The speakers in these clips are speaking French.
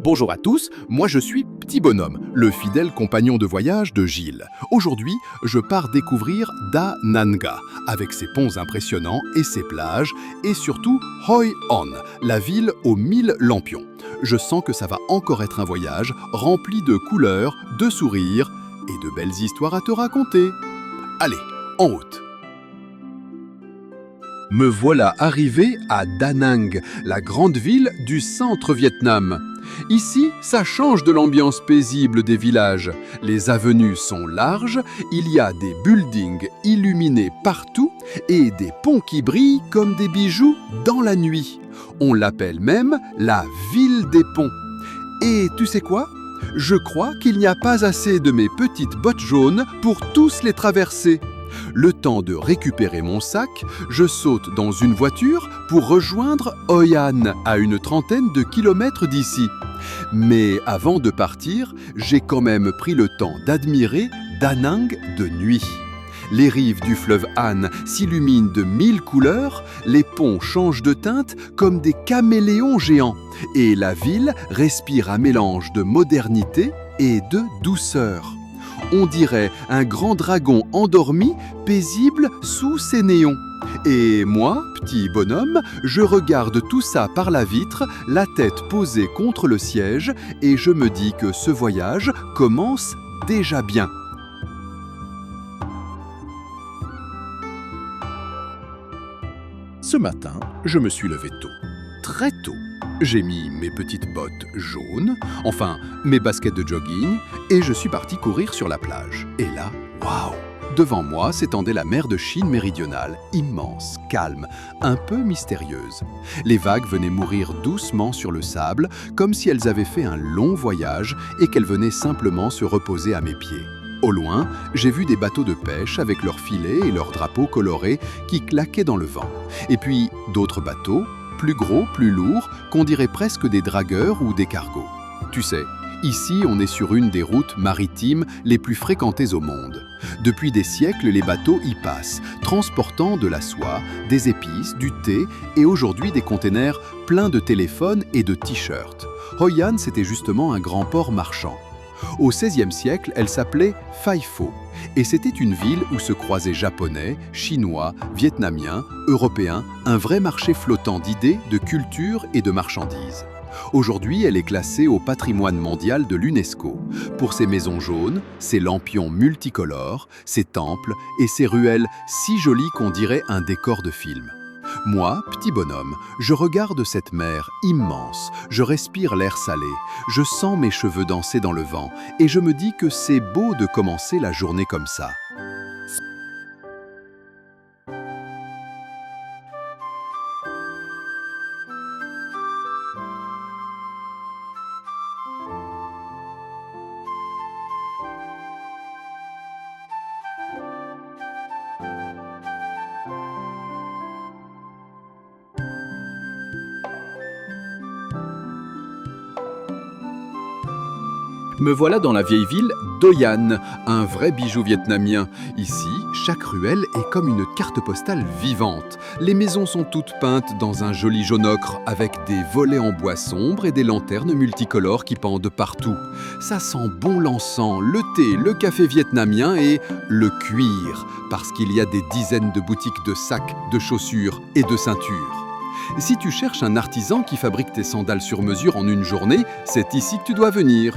Bonjour à tous, moi je suis Petit Bonhomme, le fidèle compagnon de voyage de Gilles. Aujourd'hui, je pars découvrir Da Nanga, avec ses ponts impressionnants et ses plages, et surtout Hoi An, la ville aux 1000 lampions. Je sens que ça va encore être un voyage rempli de couleurs, de sourires et de belles histoires à te raconter. Allez, en route! Me voilà arrivé à Da Nang, la grande ville du centre-Vietnam. Ici, ça change de l'ambiance paisible des villages. Les avenues sont larges, il y a des buildings illuminés partout et des ponts qui brillent comme des bijoux dans la nuit. On l'appelle même la ville des ponts. Et tu sais quoi ? Je crois qu'il n'y a pas assez de mes petites bottes jaunes pour tous les traverser. Le temps de récupérer mon sac, je saute dans une voiture pour rejoindre Hoi An, à une trentaine de kilomètres d'ici. Mais avant de partir, j'ai quand même pris le temps d'admirer Da Nang de nuit. Les rives du fleuve Han s'illuminent de 1000 couleurs, les ponts changent de teinte comme des caméléons géants, et la ville respire un mélange de modernité et de douceur. On dirait un grand dragon endormi, paisible sous ses néons. Et moi, petit bonhomme, je regarde tout ça par la vitre, la tête posée contre le siège, et je me dis que ce voyage commence déjà bien. Ce matin, je me suis levé tôt, très tôt. J'ai mis mes petites bottes jaunes, enfin mes baskets de jogging, et je suis parti courir sur la plage. Et là, waouh! Devant moi s'étendait la mer de Chine méridionale, immense, calme, un peu mystérieuse. Les vagues venaient mourir doucement sur le sable, comme si elles avaient fait un long voyage et qu'elles venaient simplement se reposer à mes pieds. Au loin, j'ai vu des bateaux de pêche avec leurs filets et leurs drapeaux colorés qui claquaient dans le vent. Et puis d'autres bateaux, plus gros, plus lourds, qu'on dirait presque des dragueurs ou des cargos. Tu sais, ici on est sur une des routes maritimes les plus fréquentées au monde. Depuis des siècles, les bateaux y passent, transportant de la soie, des épices, du thé et aujourd'hui des containers pleins de téléphones et de t-shirts. Hoi An, c'était justement un grand port marchand. Au XVIe siècle, elle s'appelait Phay Pho, et c'était une ville où se croisaient Japonais, Chinois, Vietnamiens, Européens, un vrai marché flottant d'idées, de culture et de marchandises. Aujourd'hui, elle est classée au patrimoine mondial de l'UNESCO, pour ses maisons jaunes, ses lampions multicolores, ses temples et ses ruelles si jolies qu'on dirait un décor de film. Moi, petit bonhomme, je regarde cette mer immense, je respire l'air salé, je sens mes cheveux danser dans le vent et je me dis que c'est beau de commencer la journée comme ça. Me voilà dans la vieille ville d'Hoi An, un vrai bijou vietnamien. Ici, chaque ruelle est comme une carte postale vivante. Les maisons sont toutes peintes dans un joli jaune ocre, avec des volets en bois sombre et des lanternes multicolores qui pendent partout. Ça sent bon l'encens, le thé, le café vietnamien et le cuir, parce qu'il y a des dizaines de boutiques de sacs, de chaussures et de ceintures. Si tu cherches un artisan qui fabrique tes sandales sur mesure en une journée, c'est ici que tu dois venir.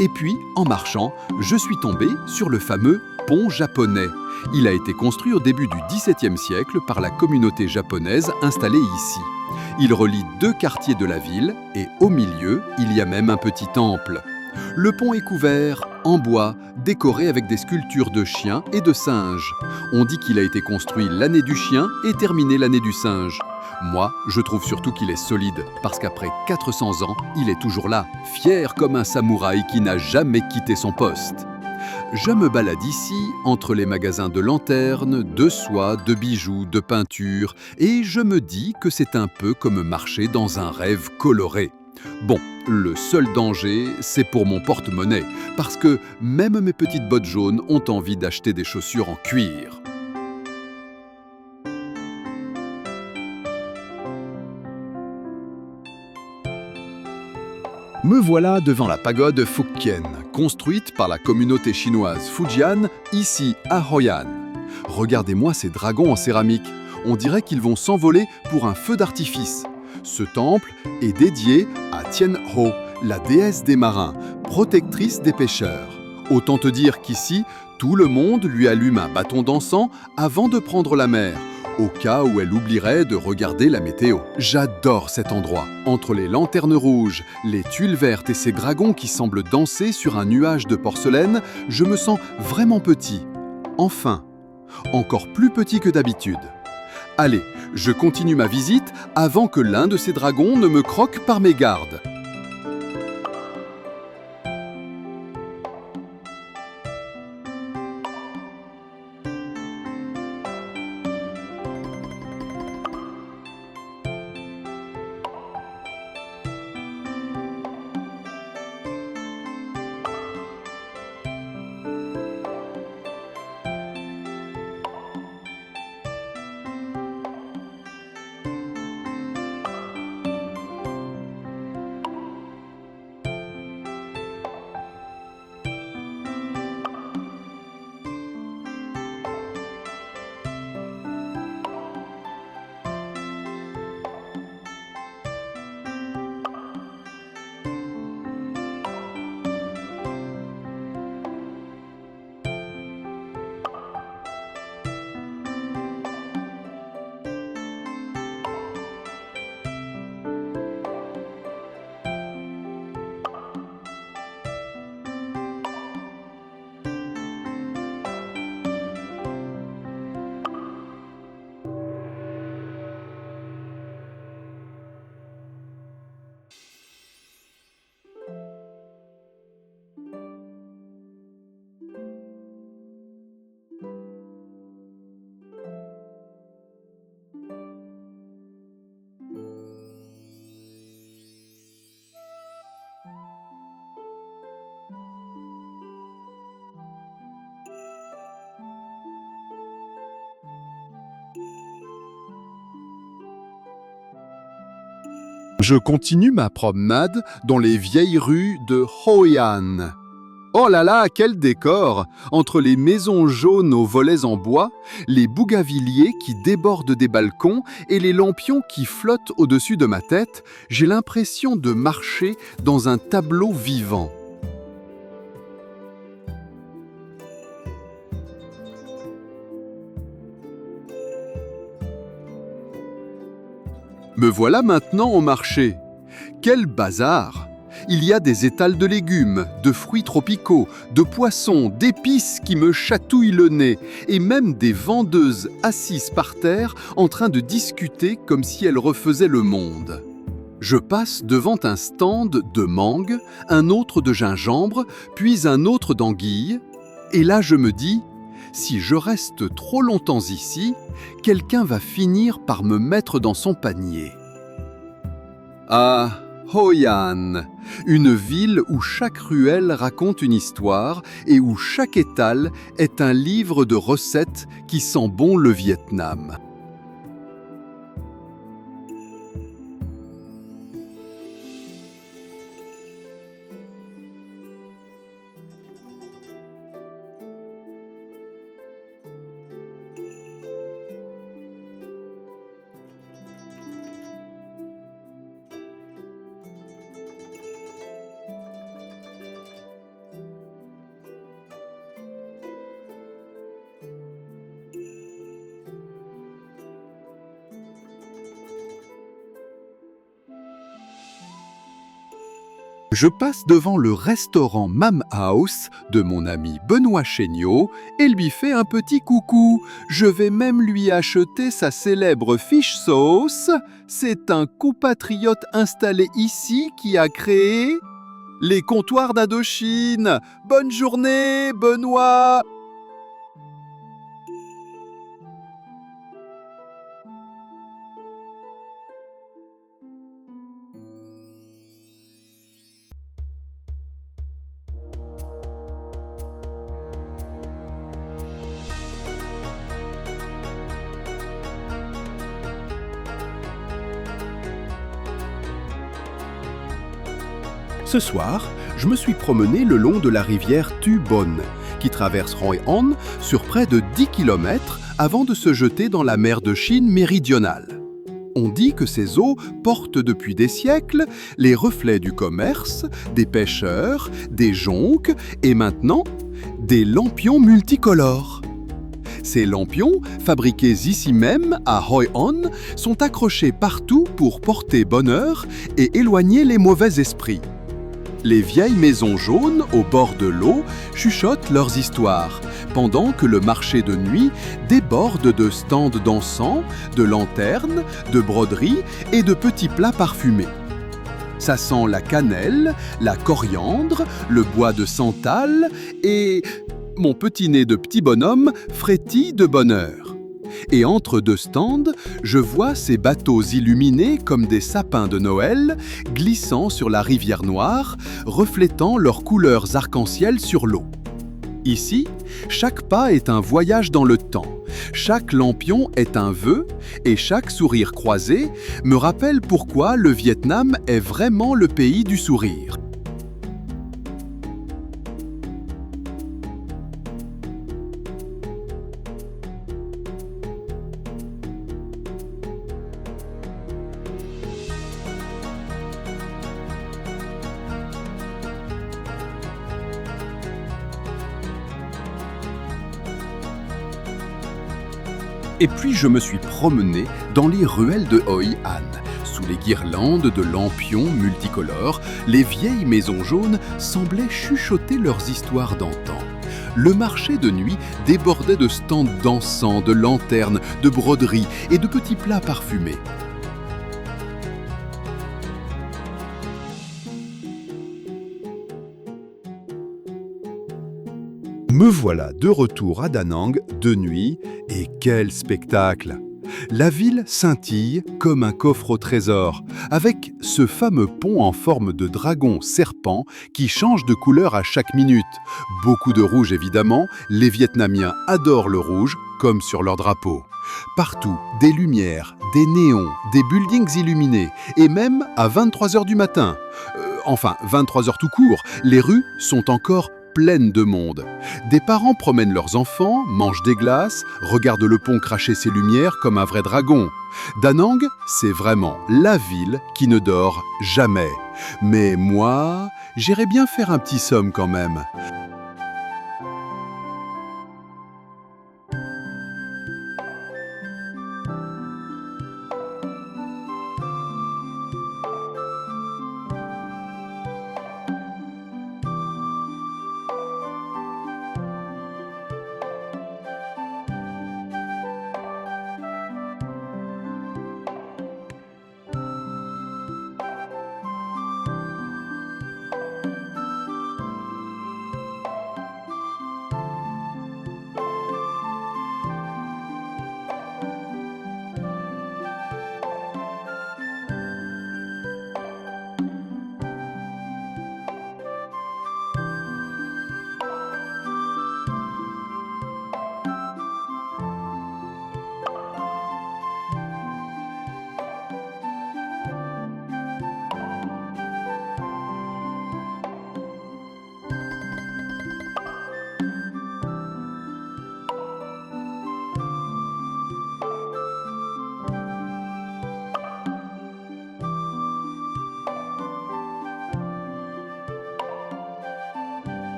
Et puis, en marchant, je suis tombé sur le fameux pont japonais. Il a été construit au début du XVIIe siècle par la communauté japonaise installée ici. Il relie deux quartiers de la ville et au milieu, il y a même un petit temple. Le pont est couvert en bois, décoré avec des sculptures de chiens et de singes. On dit qu'il a été construit l'année du chien et terminé l'année du singe. Moi, je trouve surtout qu'il est solide, parce qu'après 400 ans, il est toujours là, fier comme un samouraï qui n'a jamais quitté son poste. Je me balade ici, entre les magasins de lanternes, de soie, de bijoux, de peintures, et je me dis que c'est un peu comme marcher dans un rêve coloré. Bon, le seul danger, c'est pour mon porte-monnaie, parce que même mes petites bottes jaunes ont envie d'acheter des chaussures en cuir. Me voilà devant la pagode Fukien, construite par la communauté chinoise Fujian, ici à Hoi An. Regardez-moi ces dragons en céramique, on dirait qu'ils vont s'envoler pour un feu d'artifice. Ce temple est dédié à Tian Ho, la déesse des marins, protectrice des pêcheurs. Autant te dire qu'ici, tout le monde lui allume un bâton d'encens avant de prendre la mer, au cas où elle oublierait de regarder la météo. J'adore cet endroit. Entre les lanternes rouges, les tuiles vertes et ces dragons qui semblent danser sur un nuage de porcelaine, je me sens vraiment petit. Enfin, encore plus petit que d'habitude. Allez, je continue ma visite avant que l'un de ces dragons ne me croque par mégarde. Je continue ma promenade dans les vieilles rues de Hoi An. Oh là là, quel décor! Entre les maisons jaunes aux volets en bois, les bougainvilliers qui débordent des balcons et les lampions qui flottent au-dessus de ma tête, j'ai l'impression de marcher dans un tableau vivant. Me voilà maintenant au marché. Quel bazar! Il y a des étals de légumes, de fruits tropicaux, de poissons, d'épices qui me chatouillent le nez, et même des vendeuses assises par terre en train de discuter comme si elles refaisaient le monde. Je passe devant un stand de mangue, un autre de gingembre, puis un autre d'anguille, et là je me dis, si je reste trop longtemps ici, quelqu'un va finir par me mettre dans son panier. Ah, Hoi An, une ville où chaque ruelle raconte une histoire et où chaque étal est un livre de recettes qui sent bon le Vietnam. Je passe devant le restaurant Mam House de mon ami Benoît Chéniaud et lui fais un petit coucou. Je vais même lui acheter sa célèbre fish sauce. C'est un compatriote installé ici qui a créé les comptoirs d'Indochine. Bonne journée, Benoît! Ce soir, je me suis promené le long de la rivière Tubon, qui traverse Hoi An sur près de 10 km avant de se jeter dans la mer de Chine méridionale. On dit que ces eaux portent depuis des siècles les reflets du commerce, des pêcheurs, des jonques et maintenant des lampions multicolores. Ces lampions, fabriqués ici même à Hoi An, sont accrochés partout pour porter bonheur et éloigner les mauvais esprits. Les vieilles maisons jaunes au bord de l'eau chuchotent leurs histoires, pendant que le marché de nuit déborde de stands d'encens, de lanternes, de broderies et de petits plats parfumés. Ça sent la cannelle, la coriandre, le bois de santal et mon petit nez de petit bonhomme frétille de bonheur. Et entre deux stands, je vois ces bateaux illuminés comme des sapins de Noël, glissant sur la rivière Noire, reflétant leurs couleurs arc-en-ciel sur l'eau. Ici, chaque pas est un voyage dans le temps, chaque lampion est un vœu, et chaque sourire croisé me rappelle pourquoi le Vietnam est vraiment le pays du sourire. Et puis je me suis promené dans les ruelles de Hoi An. Sous les guirlandes de lampions multicolores, les vieilles maisons jaunes semblaient chuchoter leurs histoires d'antan. Le marché de nuit débordait de stands d'encens, de lanternes, de broderies et de petits plats parfumés. Me voilà de retour à Da Nang de nuit, et quel spectacle! La ville scintille comme un coffre au trésor, avec ce fameux pont en forme de dragon serpent qui change de couleur à chaque minute. Beaucoup de rouge évidemment, les Vietnamiens adorent le rouge, comme sur leur drapeau. Partout, des lumières, des néons, des buildings illuminés, et même à 23 h du matin. Enfin, 23 h tout court, les rues sont encore pleine de monde. Des parents promènent leurs enfants, mangent des glaces, regardent le pont cracher ses lumières comme un vrai dragon. Da Nang, c'est vraiment la ville qui ne dort jamais. Mais moi, j'irais bien faire un petit somme quand même.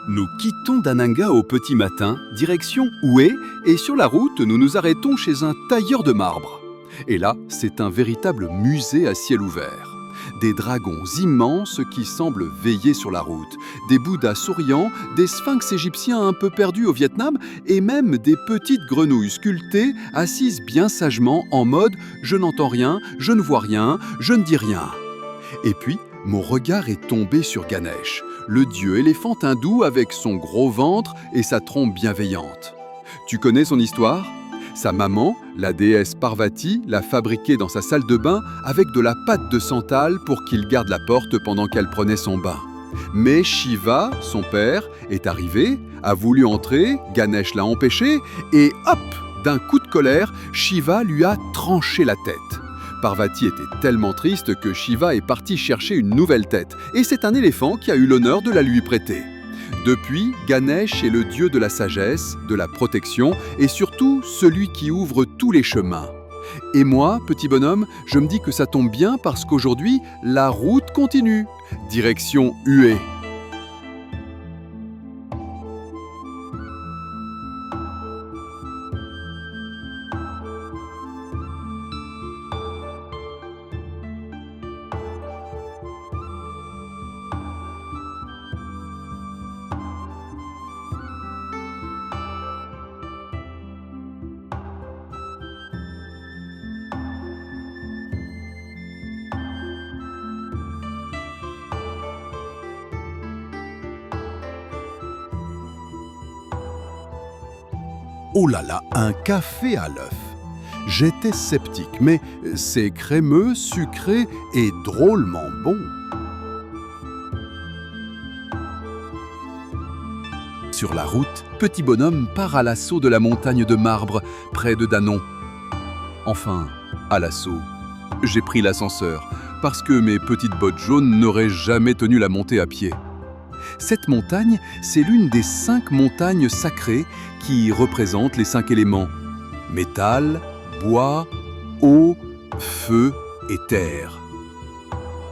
Nous quittons Dananga au petit matin, direction Oué, et sur la route, nous nous arrêtons chez un tailleur de marbre. Et là, c'est un véritable musée à ciel ouvert. Des dragons immenses qui semblent veiller sur la route, des bouddhas souriants, des sphinx égyptiens un peu perdus au Vietnam, et même des petites grenouilles sculptées assises bien sagement en mode « je n'entends rien, je ne vois rien, je ne dis rien ». Et puis, mon regard est tombé sur Ganesh, le dieu éléphant hindou avec son gros ventre et sa trompe bienveillante. Tu connais son histoire ? Sa maman, la déesse Parvati, l'a fabriqué dans sa salle de bain avec de la pâte de santal pour qu'il garde la porte pendant qu'elle prenait son bain. Mais Shiva, son père, est arrivé, a voulu entrer, Ganesh l'a empêché et hop, d'un coup de colère, Shiva lui a tranché la tête. Parvati était tellement triste que Shiva est parti chercher une nouvelle tête et c'est un éléphant qui a eu l'honneur de la lui prêter. Depuis, Ganesh est le dieu de la sagesse, de la protection et surtout celui qui ouvre tous les chemins. Et moi, petit bonhomme, je me dis que ça tombe bien parce qu'aujourd'hui, la route continue. Direction Hué. Oh là là, un café à l'œuf. J'étais sceptique, mais c'est crémeux, sucré et drôlement bon. Sur la route, petit bonhomme part à l'assaut de la montagne de marbre, près de Danon. Enfin, à l'assaut. J'ai pris l'ascenseur, parce que mes petites bottes jaunes n'auraient jamais tenu la montée à pied. Cette montagne, c'est l'une des 5 montagnes sacrées qui représentent les 5 éléments. Métal, bois, eau, feu et terre.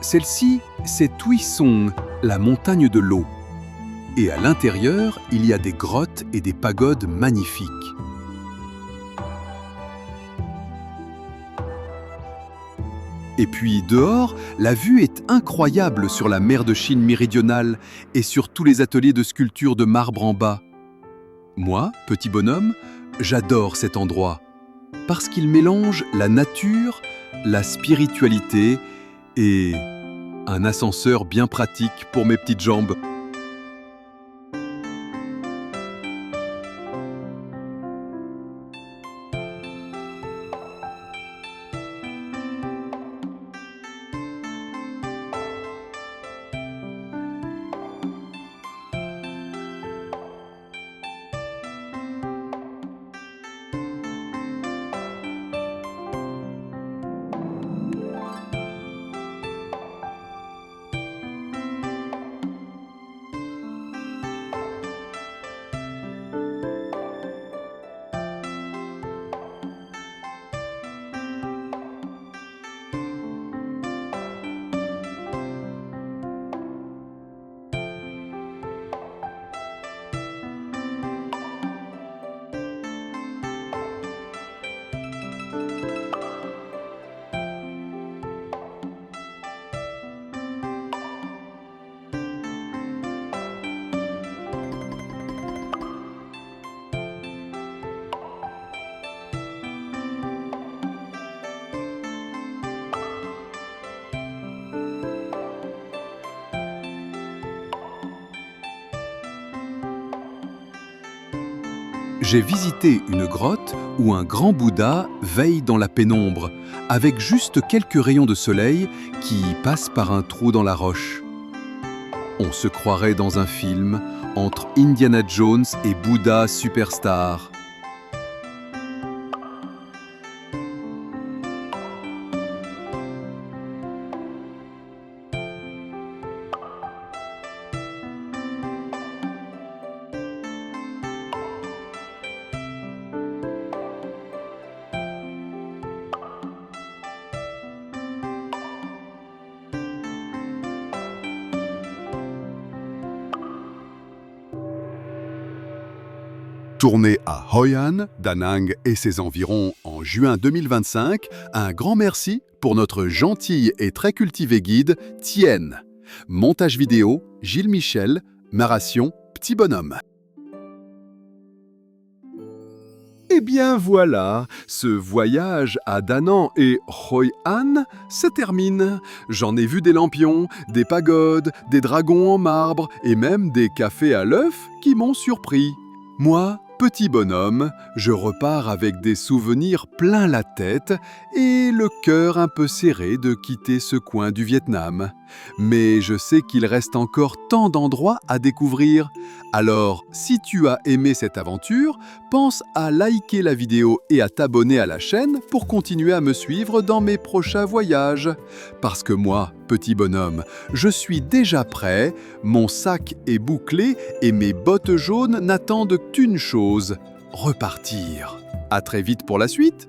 Celle-ci, c'est Tuisong, la montagne de l'eau. Et à l'intérieur, il y a des grottes et des pagodes magnifiques. Et puis dehors, la vue est incroyable sur la mer de Chine méridionale et sur tous les ateliers de sculpture de marbre en bas. Moi, petit bonhomme, j'adore cet endroit parce qu'il mélange la nature, la spiritualité et un ascenseur bien pratique pour mes petites jambes. J'ai visité une grotte où un grand Bouddha veille dans la pénombre, avec juste quelques rayons de soleil qui passent par un trou dans la roche. On se croirait dans un film entre Indiana Jones et Bouddha Superstar. Tourné à Hoi An, Da Nang et ses environs en juin 2025, un grand merci pour notre gentille et très cultivé guide, Tien. Montage vidéo, Gilles Michel, narration, Petit Bonhomme. Eh bien voilà, ce voyage à Da Nang et Hoi An se termine. J'en ai vu des lampions, des pagodes, des dragons en marbre et même des cafés à l'œuf qui m'ont surpris. Moi, petit bonhomme, je repars avec des souvenirs plein la tête et le cœur un peu serré de quitter ce coin du Vietnam. Mais je sais qu'il reste encore tant d'endroits à découvrir. Alors, si tu as aimé cette aventure, pense à liker la vidéo et à t'abonner à la chaîne pour continuer à me suivre dans mes prochains voyages. Parce que moi, petit bonhomme, je suis déjà prêt, mon sac est bouclé et mes bottes jaunes n'attendent qu'une chose, repartir. À très vite pour la suite!